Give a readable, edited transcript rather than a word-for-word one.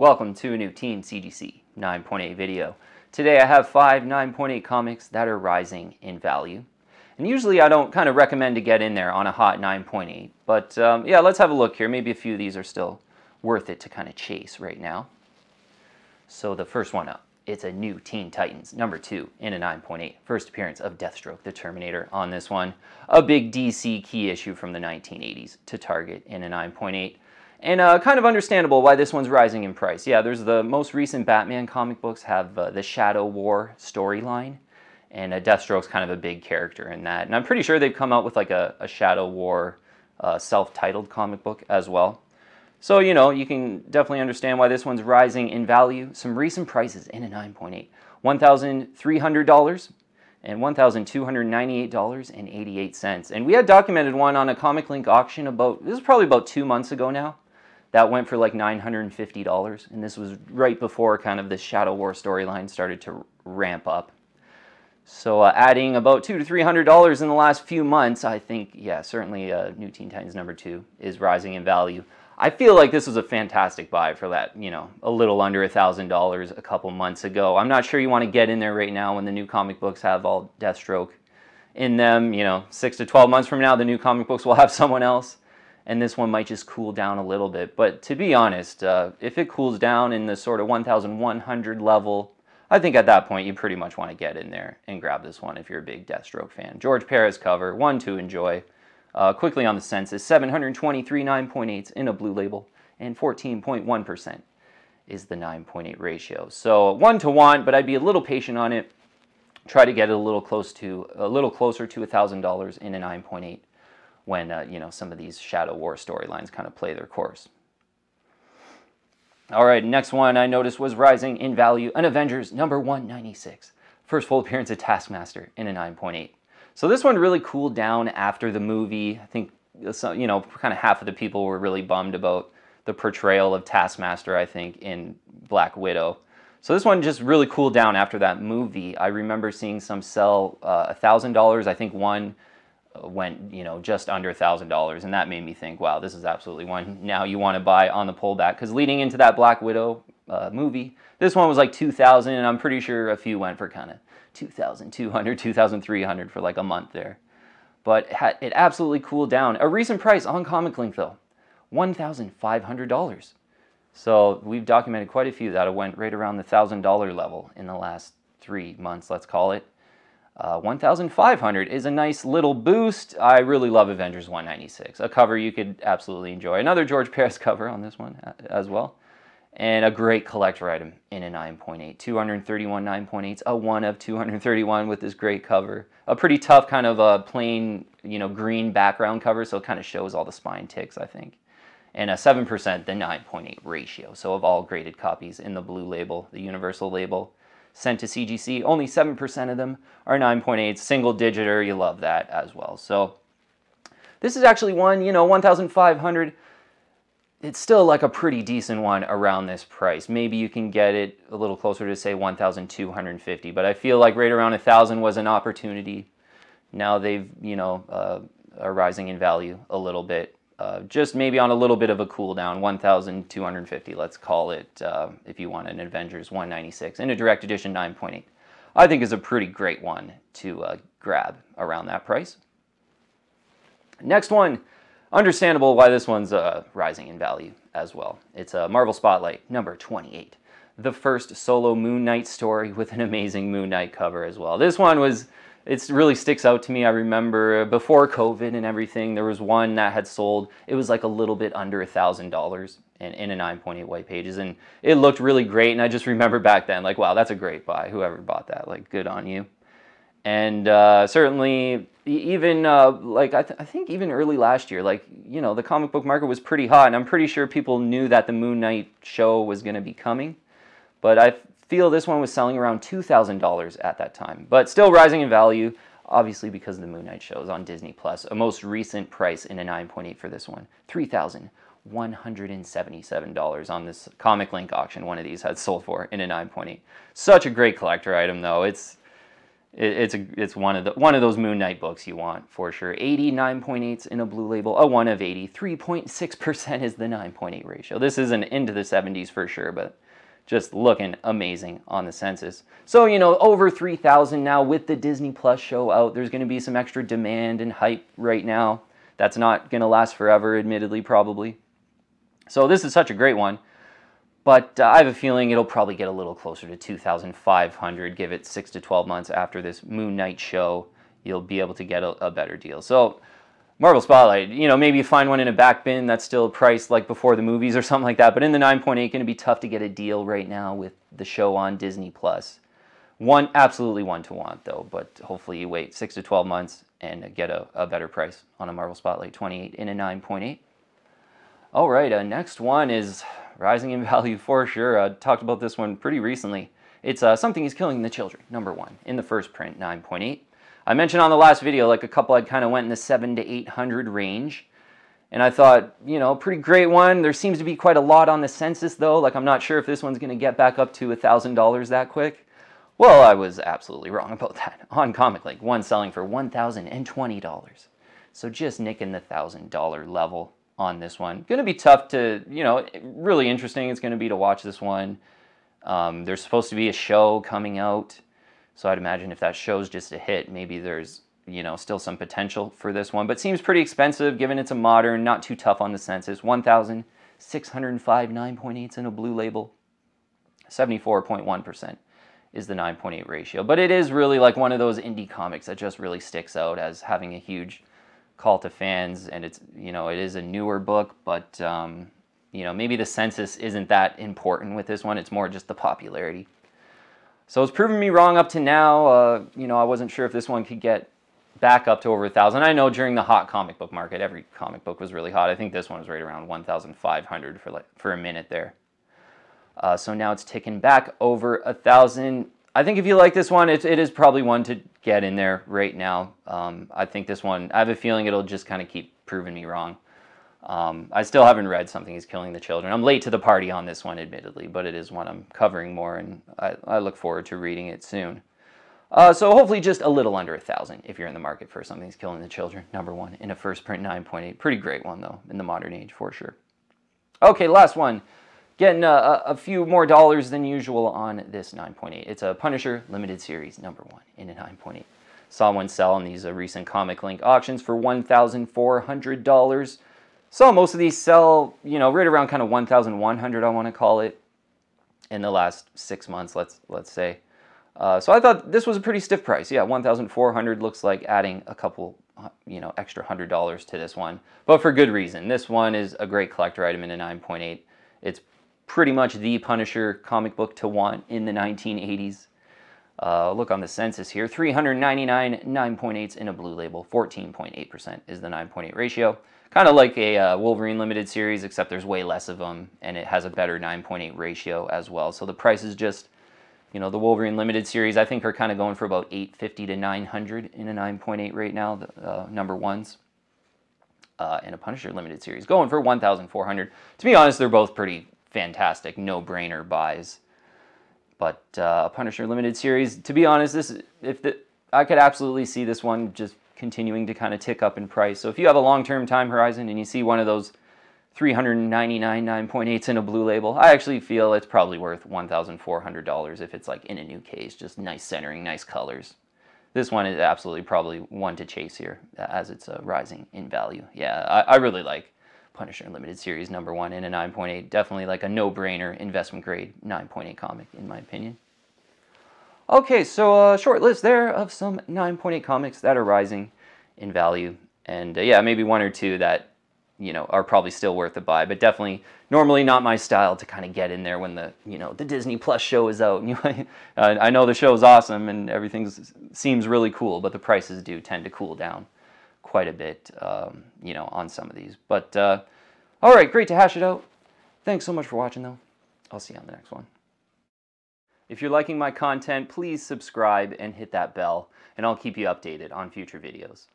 Welcome to a new Teen CGC 9.8 video. Today I have 5 9.8 comics that are rising in value. And usually I don't kind of recommend to get in there on a hot 9.8, but yeah, let's have a look here. Maybe a few of these are still worth it to kind of chase right now. So the first one up, it's a new Teen Titans, number 2 in a 9.8. First appearance of Deathstroke, the Terminator on this one. A big DC key issue from the 1980s to Target in a 9.8. And kind of understandable why this one's rising in price. Yeah, there's the most recent Batman comic books have the Shadow War storyline. And Deathstroke's kind of a big character in that. And I'm pretty sure they've come out with like a Shadow War self-titled comic book as well. So, you know, you can definitely understand why this one's rising in value. Some recent prices in a 9.8. $1,300 and $1,298.88. And we had documented one on a Comic Link auction this is probably about 2 months ago now. That went for like $950. And this was right before kind of the Shadow War storyline started to ramp up. So adding about $200 to $300 in the last few months, I think, yeah, certainly New Teen Titans number 2 is rising in value. I feel like this was a fantastic buy for that, you know, a little under $1,000 a couple months ago. I'm not sure you want to get in there right now when the new comic books have all Deathstroke in them. You know, 6 to 12 months from now, the new comic books will have someone else, and this one might just cool down a little bit. But to be honest, if it cools down in the sort of 1,100 level, I think at that point you pretty much want to get in there and grab this one if you're a big Deathstroke fan. George Perez cover, one to enjoy. Quickly on the census, 723 9.8s in a blue label, and 14.1% is the 9.8 ratio. So 1 to 1, but I'd be a little patient on it. Try to get it a little closer to $1,000 in a 9.8 when you know, some of these Shadow War storylines kind of play their course. All right, next one I noticed was rising in value, an Avengers number 196. First full appearance of Taskmaster in a 9.8. So this one really cooled down after the movie. I think, you know, kind of half of the people were really bummed about the portrayal of Taskmaster, I think, in Black Widow. So this one just really cooled down after that movie. I remember seeing some sell $1,000. I think one went, you know, just under $1,000. And that made me think, wow, this is absolutely one now you want to buy on the pullback. Because leading into that Black Widow movie, this one was like $2,000. And I'm pretty sure a few went for kind of $2,200, $2,300 for like a month there. But it absolutely cooled down. A recent price on Comic Link though, $1,500. So we've documented quite a few that went right around the $1,000 level in the last 3 months, let's call it. 1,500 is a nice little boost. I really love Avengers 196, a cover you could absolutely enjoy. Another George Perez cover on this one as well. And a great collector item in a 9.8. 231 9.8s, a 1 of 231 with this great cover. A pretty tough kind of a plain, you know, green background cover, so it kind of shows all the spine ticks, I think. And a 7%, the 9.8 ratio. So of all graded copies in the blue label, the universal label, sent to CGC, only 7% of them are 9.8s. Single digiter, you love that as well. So this is actually one, you know, 1,500. It's still like a pretty decent one around this price. Maybe you can get it a little closer to say 1,250, but I feel like right around 1,000 was an opportunity. Now they've, you know, are rising in value a little bit. Just maybe on a little bit of a cool down, 1,250, let's call it, if you want an Avengers 196 in a direct edition 9.8. I think is a pretty great one to grab around that price. Next one. Understandable why this one's rising in value as well. It's a Marvel Spotlight number 28. The first solo Moon Knight story with an amazing Moon Knight cover as well. This one it really sticks out to me. I remember before COVID and everything, there was one that had sold. It was like a little bit under $1,000 in a 9.8 white pages. And it looked really great. And I just remember back then, like, wow, that's a great buy. Whoever bought that, like, good on you. And certainly, even like I think even early last year, like, you know, the comic book market was pretty hot, and I'm pretty sure people knew that the Moon Knight show was going to be coming. But I feel this one was selling around $2,000 at that time, but still rising in value, obviously because of the Moon Knight shows on Disney Plus. A most recent price in a 9.8 for this one, $3,177 on this Comic Link auction. One of these had sold for in a 9.8. Such a great collector item, though. It's one of those Moon Knight books you want for sure. 80 9.8s in a blue label, a 1 of 80. 3.6% is the 9.8 ratio. This isn't into the 70s for sure, but just looking amazing on the census. So, you know, over 3,000 now with the Disney Plus show out. There's going to be some extra demand and hype right now. That's not going to last forever, admittedly, probably. So this is such a great one. But I have a feeling it'll probably get a little closer to 2,500. Give it 6 to 12 months after this Moon Knight show. You'll be able to get a better deal. So Marvel Spotlight, you know, maybe you find one in a back bin that's still priced like before the movies or something like that. But in the 9.8, going to be tough to get a deal right now with the show on Disney Plus. Absolutely one to want though. But hopefully you wait 6 to 12 months and get a better price on a Marvel Spotlight 28 in a 9.8. All right, next one is rising in value for sure. I talked about this one pretty recently. It's Something is Killing the Children, #1, in the first print, 9.8. I mentioned on the last video, like a couple I kind of went in the 700 to 800 range. And I thought, you know, pretty great one. There seems to be quite a lot on the census though. Like I'm not sure if this one's going to get back up to $1,000 that quick. Well, I was absolutely wrong about that. On Comic Link, one selling for $1,020. So just nicking the $1,000 level on this one. Going to be tough to, you know, really interesting it's going to be to watch this one. There's supposed to be a show coming out, so I'd imagine if that show's just a hit, maybe there's, you know, still some potential for this one, but seems pretty expensive given it's a modern, not too tough on the census. 1,605 9.8s in a blue label. 74.1% is the 9.8 ratio, but it is really like one of those indie comics that just really sticks out as having a huge call to fans, and it's, you know, it is a newer book, but you know, maybe the census isn't that important with this one. It's more just the popularity. So it's proven me wrong up to now. You know, I wasn't sure if this one could get back up to over 1,000. I know during the hot comic book market, every comic book was really hot. I think this one was right around 1,500 for a minute there. So now it's ticking back over 1,000. I think if you like this one, it is probably one to get in there right now. I think this one, I have a feeling it'll just kind of keep proving me wrong. I still haven't read Something is Killing the Children. I'm late to the party on this one, admittedly, but it is one I'm covering more, and I look forward to reading it soon. So hopefully just a little under 1,000 if you're in the market for Something's Killing the Children, #1 in a first print 9.8. Pretty great one, though, in the modern age, for sure. Okay, last one. Getting a few more dollars than usual on this 9.8. It's a Punisher limited series, #1 in a 9.8. Saw one sell on these recent Comic Link auctions for $1,400. Saw most of these sell, you know, right around kind of 1,100, I want to call it, in the last 6 months, let's say. So I thought this was a pretty stiff price. Yeah, 1,400 looks like adding a couple, you know, extra $100 to this one, but for good reason. This one is a great collector item in a 9.8. It's pretty much the Punisher comic book to want in the 1980s. Look on the census here, 399 9.8s in a blue label, 14.8% is the 9.8 ratio. Kind of like a Wolverine limited series, except there's way less of them, and it has a better 9.8 ratio as well. So the price is just, you know, the Wolverine limited series I think are kind of going for about $850 to $900 in a 9.8 right now, the #1s. And a Punisher limited series going for $1,400. To be honest, they're both pretty fantastic, no-brainer buys. But Punisher limited series, to be honest, I could absolutely see this one just continuing to kind of tick up in price. So if you have a long-term time horizon and you see one of those 399 9.8s in a blue label, I actually feel it's probably worth $1,400 if it's like in a new case, just nice centering, nice colors. This one is absolutely probably one to chase here as it's rising in value. Yeah, I really like Punisher Limited Series #1 in a 9.8. Definitely like a no-brainer investment grade 9.8 comic in my opinion. Okay, so a short list there of some 9.8 comics that are rising in value. And yeah, maybe one or two that, you know, are probably still worth a buy, but definitely normally not my style to kind of get in there when the, you know, the Disney Plus show is out. I know the show is awesome and everything seems really cool, but the prices do tend to cool down quite a bit, you know, on some of these. But all right, great to hash it out. Thanks so much for watching, though. I'll see you on the next one. If you're liking my content, please subscribe and hit that bell, and I'll keep you updated on future videos.